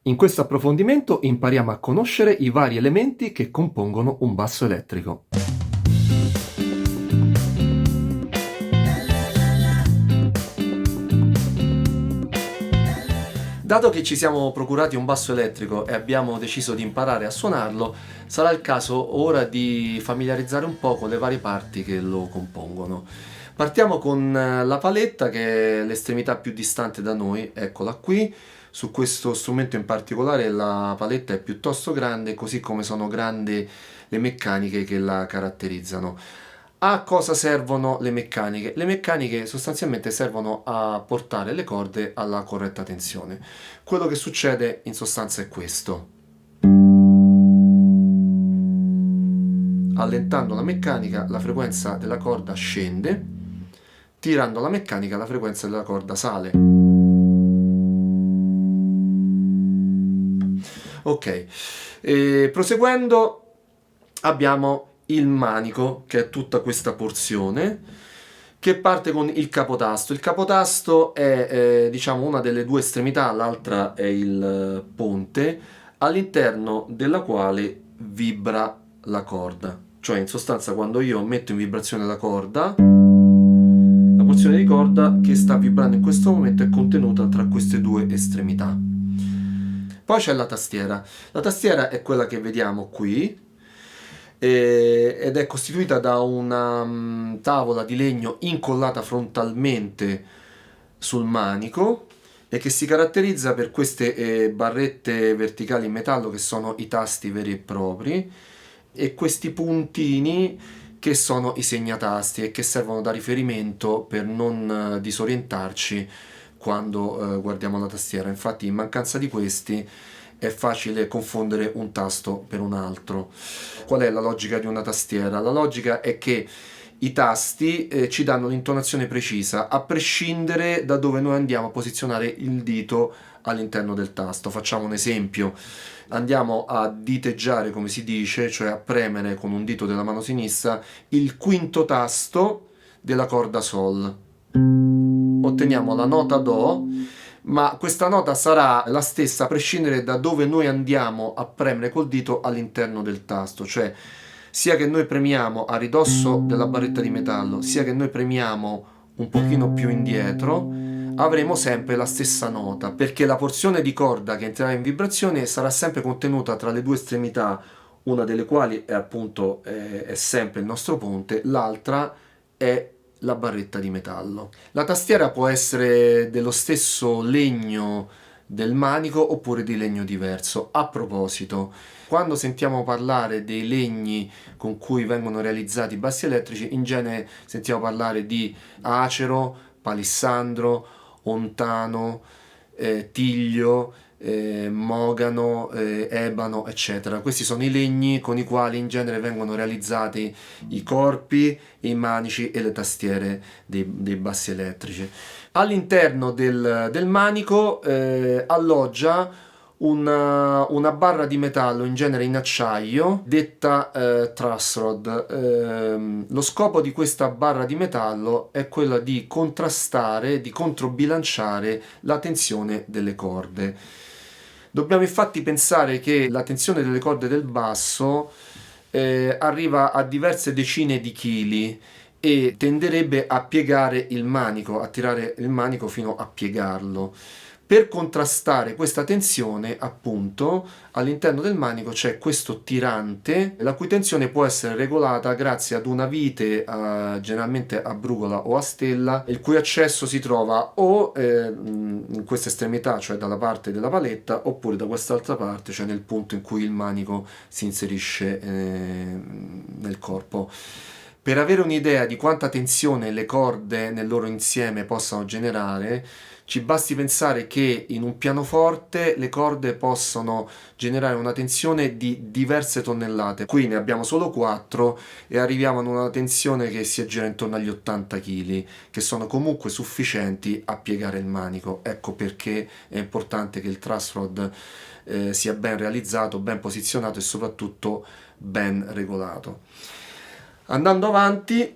In questo approfondimento impariamo a conoscere i vari elementi che compongono un basso elettrico. Dato che ci siamo procurati un basso elettrico e abbiamo deciso di imparare a suonarlo, sarà il caso ora di familiarizzare un po' con le varie parti che lo compongono. Partiamo con la paletta, che è l'estremità più distante da noi, eccola qui. Su questo strumento in particolare la paletta è piuttosto grande, così come sono grandi le meccaniche che la caratterizzano. A cosa servono le meccaniche? Le meccaniche sostanzialmente servono a portare le corde alla corretta tensione. Quello che succede in sostanza è questo. Allentando la meccanica, la frequenza della corda scende, tirando la meccanica, la frequenza della corda sale. Ok, proseguendo abbiamo il manico, che è tutta questa porzione, che parte con il capotasto. Il capotasto è diciamo una delle due estremità, l'altra è il ponte, all'interno della quale vibra la corda. Cioè, in sostanza, quando io metto in vibrazione la corda, la porzione di corda che sta vibrando in questo momento è contenuta tra queste due estremità. Poi c'è la tastiera. La tastiera è quella che vediamo qui, ed è costituita da una tavola di legno incollata frontalmente sul manico e che si caratterizza per queste barrette verticali in metallo che sono i tasti veri e propri, e questi puntini che sono i segnatasti e che servono da riferimento per non disorientarci quando guardiamo la tastiera. Infatti, in mancanza di questi è facile confondere un tasto per un altro. Qual è la logica di una tastiera? La logica è che i tasti ci danno l'intonazione precisa, a prescindere da dove noi andiamo a posizionare il dito all'interno del tasto. Facciamo un esempio. Andiamo a diteggiare, come si dice, cioè a premere con un dito della mano sinistra il quinto tasto della corda Sol. Otteniamo la nota Do, ma questa nota sarà la stessa a prescindere da dove noi andiamo a premere col dito all'interno del tasto, cioè sia che noi premiamo a ridosso della barretta di metallo, sia che noi premiamo un pochino più indietro, avremo sempre la stessa nota, perché la porzione di corda che entrerà in vibrazione sarà sempre contenuta tra le due estremità, una delle quali è appunto è sempre il nostro ponte, l'altra è la barretta di metallo. La tastiera può essere dello stesso legno del manico oppure di legno diverso. A proposito, quando sentiamo parlare dei legni con cui vengono realizzati i bassi elettrici, in genere sentiamo parlare di acero, palissandro, ontano, tiglio, mogano, ebano, eccetera. Questi sono i legni con i quali in genere vengono realizzati i corpi, i manici e le tastiere dei bassi elettrici. All'interno del manico alloggia una barra di metallo, in genere in acciaio, detta truss rod. Lo scopo di questa barra di metallo è quello di contrastare, di controbilanciare la tensione delle corde. Dobbiamo infatti pensare che la tensione delle corde del basso arriva a diverse decine di chili e tenderebbe a piegare il manico, a tirare il manico fino a piegarlo. Per contrastare questa tensione, appunto, all'interno del manico c'è questo tirante, la cui tensione può essere regolata grazie ad una vite, generalmente a brugola o a stella, il cui accesso si trova o in questa estremità, cioè dalla parte della paletta, oppure da quest'altra parte, cioè nel punto in cui il manico si inserisce nel corpo. Per avere un'idea di quanta tensione le corde nel loro insieme possano generare, ci basti pensare che in un pianoforte le corde possono generare una tensione di diverse tonnellate. Qui ne abbiamo solo 4 e arriviamo ad una tensione che si aggira intorno agli 80 kg, che sono comunque sufficienti a piegare il manico. Ecco perché è importante che il truss rod sia ben realizzato, ben posizionato e soprattutto ben regolato. Andando avanti,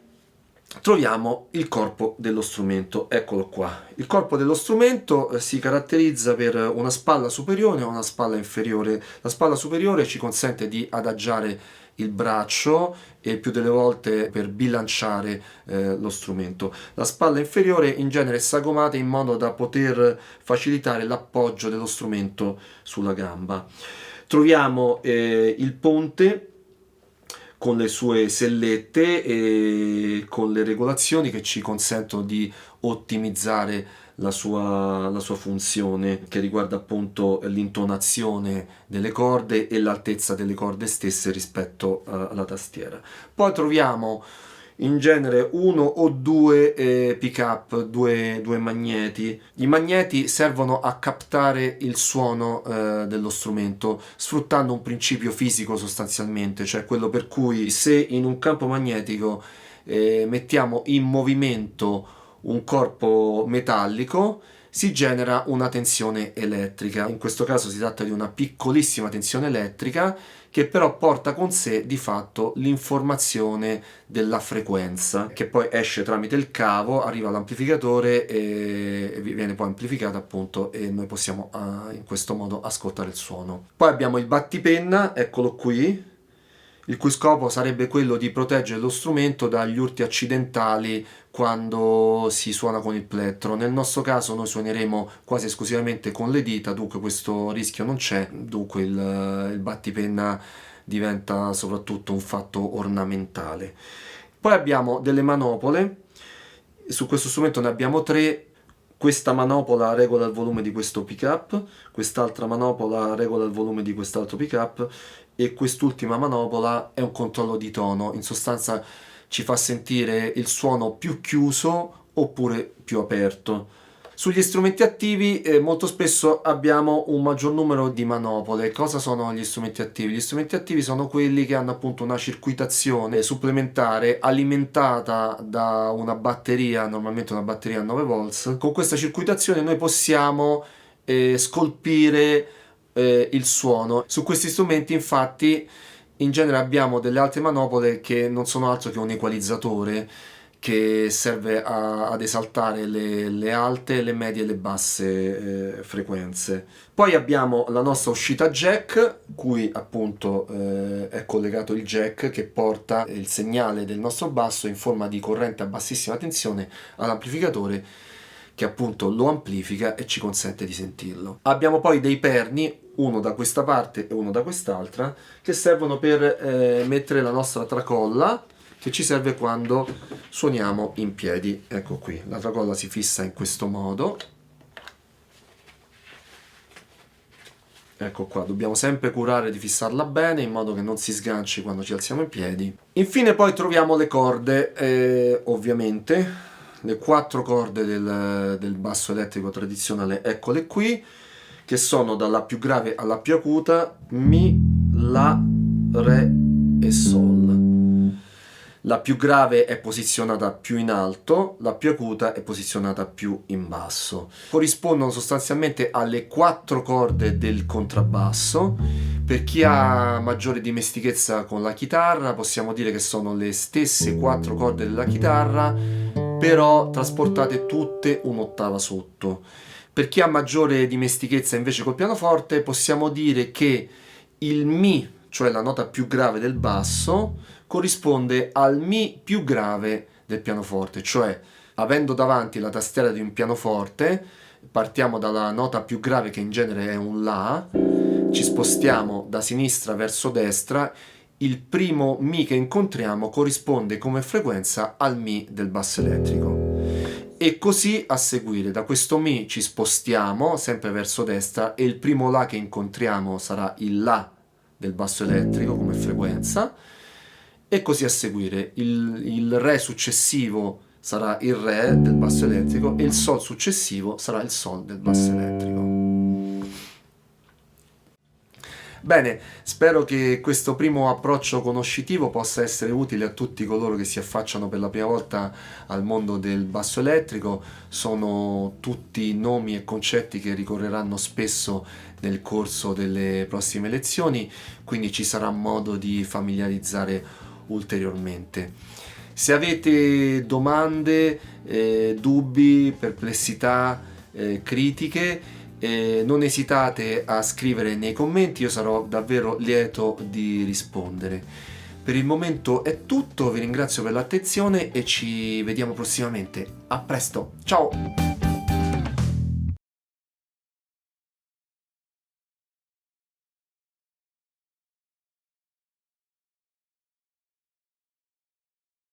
troviamo il corpo dello strumento. Eccolo qua. Il corpo dello strumento si caratterizza per una spalla superiore e una spalla inferiore. La spalla superiore ci consente di adagiare il braccio e il più delle volte per bilanciare lo strumento. La spalla inferiore in genere è sagomata in modo da poter facilitare l'appoggio dello strumento sulla gamba. Troviamo il ponte con le sue sellette e con le regolazioni che ci consentono di ottimizzare la sua funzione, che riguarda appunto l'intonazione delle corde e l'altezza delle corde stesse rispetto alla tastiera. Poi troviamo in genere uno o due pick up, due magneti. I magneti servono a captare il suono dello strumento, sfruttando un principio fisico sostanzialmente, cioè quello per cui se in un campo magnetico mettiamo in movimento un corpo metallico, si genera una tensione elettrica. In questo caso si tratta di una piccolissima tensione elettrica che però porta con sé di fatto l'informazione della frequenza, che poi esce tramite il cavo, arriva all'amplificatore e viene poi amplificata appunto, e noi possiamo in questo modo ascoltare il suono. Poi abbiamo il battipenna, eccolo qui, il cui scopo sarebbe quello di proteggere lo strumento dagli urti accidentali quando si suona con il plettro. Nel nostro caso noi suoneremo quasi esclusivamente con le dita, dunque questo rischio non c'è, dunque il battipenna diventa soprattutto un fatto ornamentale. Poi abbiamo delle manopole, su questo strumento ne abbiamo tre. Questa manopola regola il volume di questo pick up, quest'altra manopola regola il volume di quest'altro pick up e quest'ultima manopola è un controllo di tono, in sostanza ci fa sentire il suono più chiuso oppure più aperto. Sugli strumenti attivi molto spesso abbiamo un maggior numero di manopole. Cosa sono gli strumenti attivi? Gli strumenti attivi sono quelli che hanno appunto una circuitazione supplementare alimentata da una batteria, normalmente una batteria a 9 volts. Con questa circuitazione noi possiamo scolpire il suono. Su questi strumenti infatti in genere abbiamo delle altre manopole che non sono altro che un equalizzatore che serve ad esaltare le alte, le medie e le basse frequenze. Poi abbiamo la nostra uscita jack, cui appunto è collegato il jack che porta il segnale del nostro basso in forma di corrente a bassissima tensione all'amplificatore, che appunto lo amplifica e ci consente di sentirlo. Abbiamo poi dei perni, uno da questa parte e uno da quest'altra, che servono per mettere la nostra tracolla, che ci serve quando suoniamo in piedi. Ecco qui, la tracolla si fissa in questo modo. Ecco qua, dobbiamo sempre curare di fissarla bene in modo che non si sganci quando ci alziamo in piedi. Infine poi troviamo le corde, ovviamente, le 4 corde del basso elettrico tradizionale, eccole qui, che sono dalla più grave alla più acuta, Mi, La, Re e Sol. La più grave è posizionata più in alto, la più acuta è posizionata più in basso. Corrispondono sostanzialmente alle 4 corde del contrabbasso. Per chi ha maggiore dimestichezza con la chitarra possiamo dire che sono le stesse 4 corde della chitarra, però trasportate tutte un'ottava sotto. Per chi ha maggiore dimestichezza invece col pianoforte possiamo dire che il Mi, cioè la nota più grave del basso, corrisponde al Mi più grave del pianoforte, cioè avendo davanti la tastiera di un pianoforte, partiamo dalla nota più grave che in genere è un La, ci spostiamo da sinistra verso destra, il primo Mi che incontriamo corrisponde come frequenza al Mi del basso elettrico. E così a seguire, da questo Mi ci spostiamo sempre verso destra e il primo La che incontriamo sarà il La del basso elettrico come frequenza, e così a seguire. Il Re successivo sarà il Re del basso elettrico e il Sol successivo sarà il Sol del basso elettrico. Bene, spero che questo primo approccio conoscitivo possa essere utile a tutti coloro che si affacciano per la prima volta al mondo del basso elettrico. Sono tutti nomi e concetti che ricorreranno spesso nel corso delle prossime lezioni, quindi ci sarà modo di familiarizzare ulteriormente. Se avete domande, dubbi, perplessità, critiche, non esitate a scrivere nei commenti, io sarò davvero lieto di rispondere. Per il momento è tutto, vi ringrazio per l'attenzione e ci vediamo prossimamente. A presto, ciao!